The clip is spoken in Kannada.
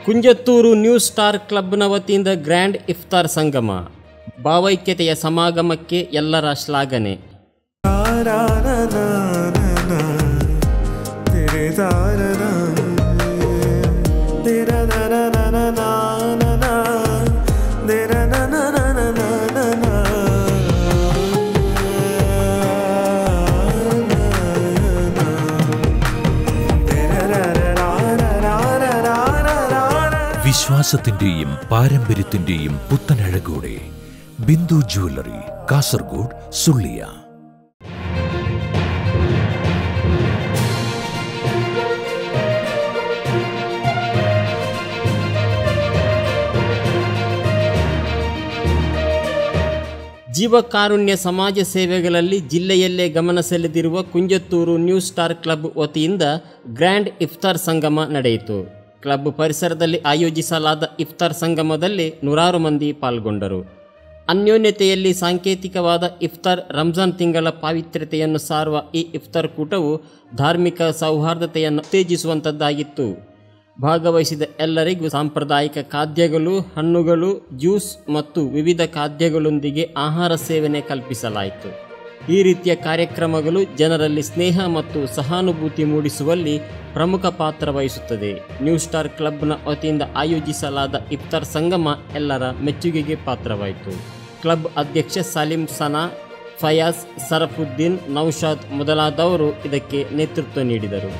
ಕುಂಜತ್ತೂರು ನ್ಯೂ ಸ್ಟಾರ್ ಕ್ಲಬ್ನ ವತಿಯಿಂದ ಗ್ರ್ಯಾಂಡ್ ಇಫ್ತಾರ್ ಸಂಗಮ, ಭಾವೈಕ್ಯತೆಯ ಸಮಾಗಮಕ್ಕೆ ಎಲ್ಲರ ಶ್ಲಾಘನೆ. വിശ്വാസത്തിന്റെയും പാരമ്പര്യത്തിന്റെയും പുത്തനഴകോടെ ബിന്ദു ജ്വല്ലറി, കാസർഗോഡ്, സുള്ളിയ. ಜೀವಕಾರುಣ್ಯ ಸಮಾಜ ಸೇವೆಗಳಲ್ಲಿ ಜಿಲ್ಲೆಯಲ್ಲೇ ಗಮನ ಸೆಳೆದಿರುವ ಕುಂಜತ್ತೂರು ನ್ಯೂ ಸ್ಟಾರ್ ಕ್ಲಬ್ ವತಿಯಿಂದ ಗ್ರ್ಯಾಂಡ್ ಇಫ್ತಾರ್ ಸಂಗಮ ನಡೆಯಿತು. ಕ್ಲಬ್ ಪರಿಸರದಲ್ಲಿ ಆಯೋಜಿಸಲಾದ ಇಫ್ತಾರ್ ಸಂಗಮದಲ್ಲಿ ನೂರಾರು ಮಂದಿ ಪಾಲ್ಗೊಂಡರು. ಅನ್ಯೋನ್ಯತೆಯಲ್ಲಿ ಸಾಂಕೇತಿಕವಾದ ಇಫ್ತಾರ್, ರಂಜಾನ್ ತಿಂಗಳ ಪಾವಿತ್ರ್ಯತೆಯನ್ನು ಸಾರುವ ಈ ಇಫ್ತಾರ್ ಕೂಟವು ಧಾರ್ಮಿಕ ಸೌಹಾರ್ದತೆಯನ್ನು ಉತ್ತೇಜಿಸುವಂಥದ್ದಾಗಿತ್ತು. ಭಾಗವಹಿಸಿದ ಎಲ್ಲರಿಗೂ ಸಾಂಪ್ರದಾಯಿಕ ಖಾದ್ಯಗಳು, ಹಣ್ಣುಗಳು, ಜ್ಯೂಸ್ ಮತ್ತು ವಿವಿಧ ಖಾದ್ಯಗಳೊಂದಿಗೆ ಆಹಾರ ಸೇವನೆ ಕಲ್ಪಿಸಲಾಯಿತು. ಈ ರೀತಿಯ ಕಾರ್ಯಕ್ರಮಗಳು ಜನರಲ್ಲಿ ಸ್ನೇಹ ಮತ್ತು ಸಹಾನುಭೂತಿ ಮೂಡಿಸುವಲ್ಲಿ ಪ್ರಮುಖ ಪಾತ್ರ ವಹಿಸುತ್ತದೆ. ನ್ಯೂ ಸ್ಟಾರ್ ಕ್ಲಬ್ನ ವತಿಯಿಂದ ಆಯೋಜಿಸಲಾದ ಇಫ್ತಾರ್ ಸಂಗಮ ಎಲ್ಲರ ಮೆಚ್ಚುಗೆಗೆ ಪಾತ್ರವಾಯಿತು. ಕ್ಲಬ್ ಅಧ್ಯಕ್ಷ ಸಲೀಂ ಸನಾ, ಫಯಾಜ್, ಸರಫುದ್ದೀನ್, ನೌಶಾದ್ ಮೊದಲಾದವರು ಇದಕ್ಕೆ ನೇತೃತ್ವ ನೀಡಿದರು.